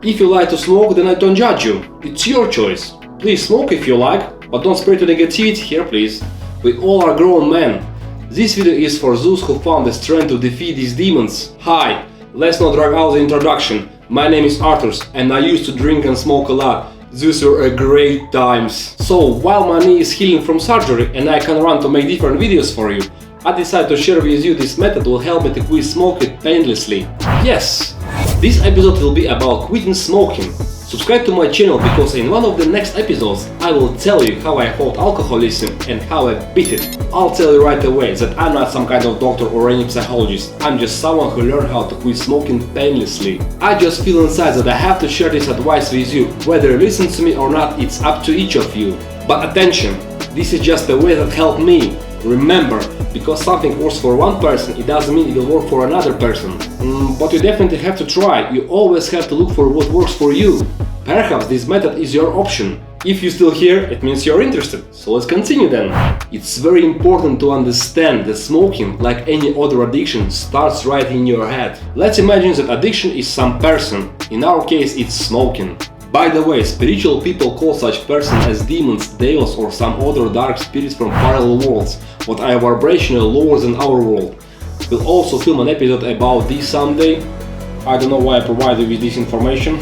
If you like to smoke, then I don't judge you. It's your choice. Please smoke if you like, but don't spread to negativity here, please. We all are grown men. This video is for those who found the strength to defeat these demons. Hi, let's not drag out the introduction. My name is Arthur and I used to drink and smoke a lot. Those were great times. So while my knee is healing from surgery and I can run to make different videos for you, I decided to share with you this method will help me to quit smoking painlessly. Yes, this episode will be about quitting smoking. Subscribe to my channel because in one of the next episodes I will tell you how I fought alcoholism and how I beat it. I'll tell you right away that I'm not some kind of doctor or any psychologist. I'm just someone who learned how to quit smoking painlessly. I just feel inside that I have to share this advice with you. Whether you listen to me or not, it's up to each of you. But attention, this is just a way that helped me. Remember, because something works for one person, it doesn't mean it will work for another person. But you definitely have to try. You always have to look for what works for you. Perhaps this method is your option. If you're still here, it means you're interested. So let's continue then. It's very important to understand that smoking, like any other addiction, starts right in your head. Let's imagine that addiction is some person. In our case, it's smoking. By the way, spiritual people call such persons as demons, devils or some other dark spirits from parallel worlds, what are vibrational lower than our world. We'll also film an episode about this someday. I don't know why I provided you with this information,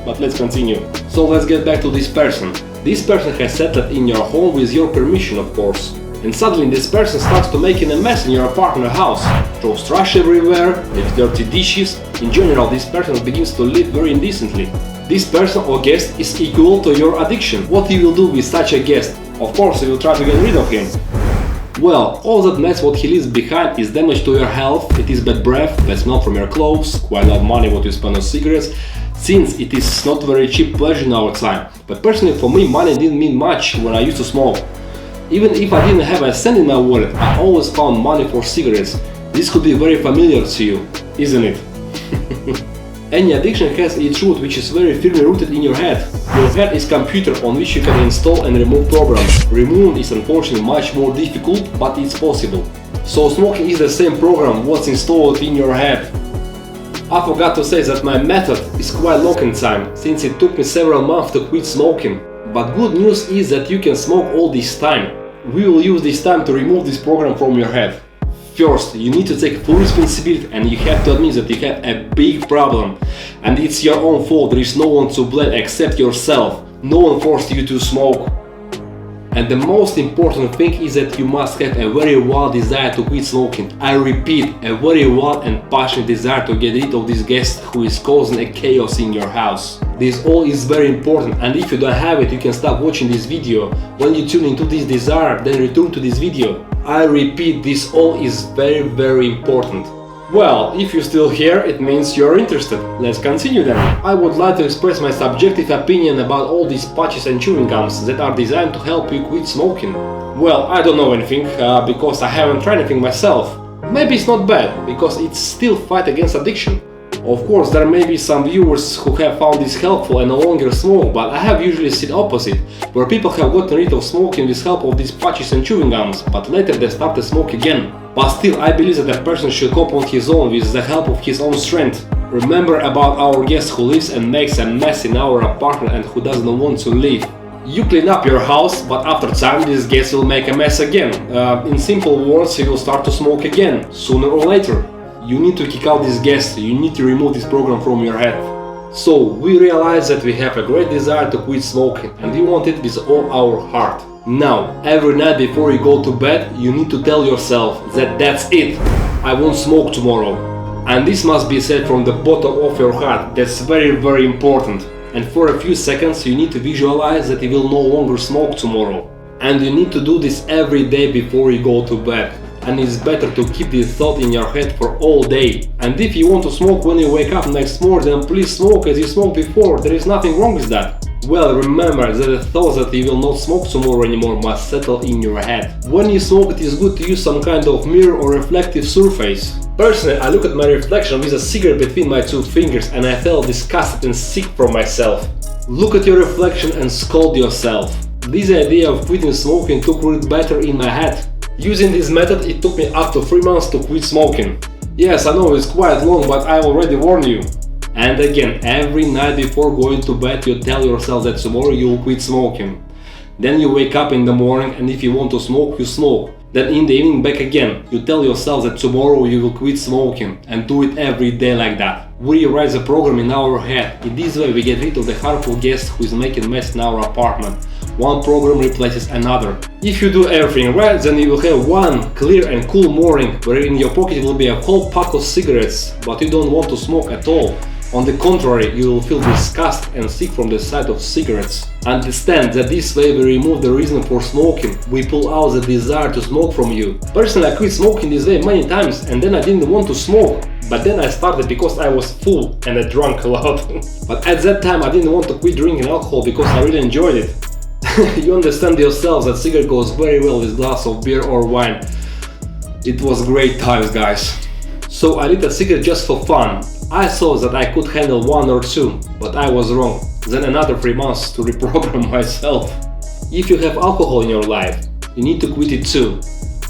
but let's continue. So let's get back to this person. This person has settled in your home with your permission, of course. And suddenly this person starts to making a mess in your apartment or house. Throws trash everywhere, leaves dirty dishes. In general, this person begins to live very indecently. This person or guest is equal to your addiction. What you will do with such a guest? Of course, you will try to get rid of him. Well, all that mess what he leaves behind is damage to your health, it is bad breath, bad smell from your clothes, quite a lot of money what you spend on cigarettes, since it is not very cheap pleasure in our time. But personally for me, money didn't mean much when I used to smoke. Even if I didn't have a cent in my wallet, I always found money for cigarettes. This could be very familiar to you, isn't it? Any addiction has its root, which is very firmly rooted in your head. Your head is a computer on which you can install and remove programs. Removing is unfortunately much more difficult, but it's possible. So smoking is the same program what's installed in your head. I forgot to say that my method is quite long in time, since it took me several months to quit smoking. But good news is that you can smoke all this time. We will use this time to remove this program from your head. First, you need to take full responsibility and you have to admit that you have a big problem. And it's your own fault, there is no one to blame except yourself. No one forced you to smoke. And the most important thing is that you must have a very wild desire to quit smoking. I repeat, a very wild and passionate desire to get rid of this guest who is causing a chaos in your house. This all is very important, and if you don't have it, you can stop watching this video. When you tune into this desire, then return to this video. I repeat, this all is very important. Well, if you're still here, it means you're interested. Let's continue then. I would like to express my subjective opinion about all these patches and chewing gums that are designed to help you quit smoking. Well, I don't know anything, because I haven't tried anything myself. Maybe it's not bad, because it's still fight against addiction. Of course, there may be some viewers who have found this helpful and no longer smoke, but I have usually seen opposite, where people have gotten rid of smoking with help of these patches and chewing gums, but later they start to smoke again. But still, I believe that a person should cope on his own with the help of his own strength. Remember about our guest who lives and makes a mess in our apartment and who doesn't want to leave. You clean up your house, but after time this guest will make a mess again. In simple words, he will start to smoke again, sooner or later. You need to kick out this guest, you need to remove this program from your head. So, we realize that we have a great desire to quit smoking and we want it with all our heart. Now, every night before you go to bed, you need to tell yourself that that's it, I won't smoke tomorrow. And this must be said from the bottom of your heart, that's very important. And for a few seconds you need to visualize that you will no longer smoke tomorrow. And you need to do this every day before you go to bed. And it's better to keep this thought in your head for all day. And if you want to smoke when you wake up next morning, then please smoke as you smoked before, there is nothing wrong with that. Well, remember that the thought that you will not smoke tomorrow anymore must settle in your head. When you smoke, it is good to use some kind of mirror or reflective surface. Personally, I look at my reflection with a cigarette between my two fingers and I felt disgusted and sick from myself. Look at your reflection and scold yourself. This idea of quitting smoking took root better in my head. Using this method, it took me up to 3 months to quit smoking. Yes, I know it's quite long, but I already warned you. And again, every night before going to bed you tell yourself that tomorrow you will quit smoking. Then you wake up in the morning and if you want to smoke, you smoke. Then in the evening back again, you tell yourself that tomorrow you will quit smoking and do it every day like that. We rewrite the program in our head. In this way we get rid of the harmful guest who is making mess in our apartment. One program replaces another. If you do everything right, then you will have one clear and cool morning where in your pocket will be a whole pack of cigarettes, but you don't want to smoke at all. On the contrary, you will feel disgust and sick from the sight of cigarettes. Understand that this way we remove the reason for smoking, we pull out the desire to smoke from you. Personally, I quit smoking this way many times and then I didn't want to smoke. But then I started because I was full and I drank a lot. But at that time I didn't want to quit drinking alcohol because I really enjoyed it. You understand yourselves that cigarette goes very well with a glass of beer or wine. It was great times, guys. So I lit a cigarette just for fun. I saw that I could handle one or two, but I was wrong. Then another 3 months to reprogram myself. If you have alcohol in your life, you need to quit it too.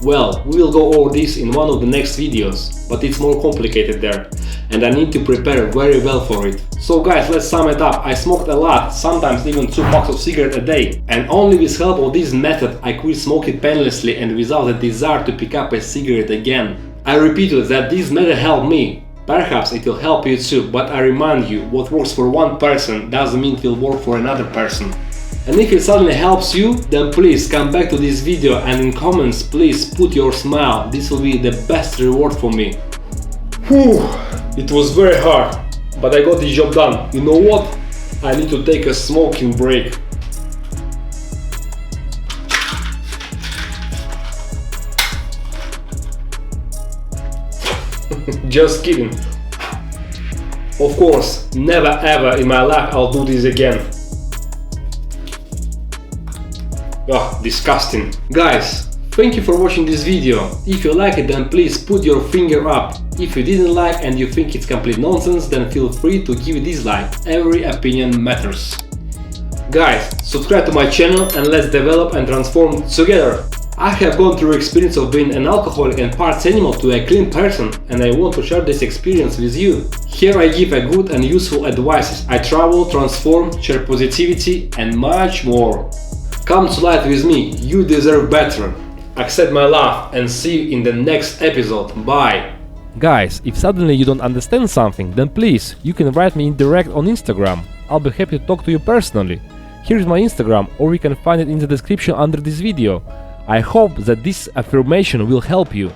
Well, we will go over this in one of the next videos, but it's more complicated there, and I need to prepare very well for it. So guys, let's sum it up. I smoked a lot, sometimes even 2 packs of cigarettes a day, and only with help of this method I quit smoking painlessly and without the desire to pick up a cigarette again. I repeated that this method helped me. Perhaps it will help you too, but I remind you, what works for one person doesn't mean it will work for another person. And if it suddenly helps you, then please come back to this video and in comments please put your smile. This will be the best reward for me. Whew, it was very hard, but I got the job done. You know what? I need to take a smoking break. Just kidding. Of course, never ever in my life I'll do this again. Ah, disgusting. Guys, thank you for watching this video. If you like it, then please put your finger up. If you didn't like and you think it's complete nonsense, then feel free to give a dislike. Every opinion matters. Guys, subscribe to my channel and let's develop and transform together. I have gone through experience of being an alcoholic and parts animal to a clean person, and I want to share this experience with you. Here I give a good and useful advices. I travel, transform, share positivity and much more. Come to light with me, you deserve better. Accept my love and see you in the next episode. Bye. Guys, if suddenly you don't understand something, then please, you can write me in direct on Instagram. I'll be happy to talk to you personally. Here's my Instagram, or you can find it in the description under this video. I hope that this affirmation will help you.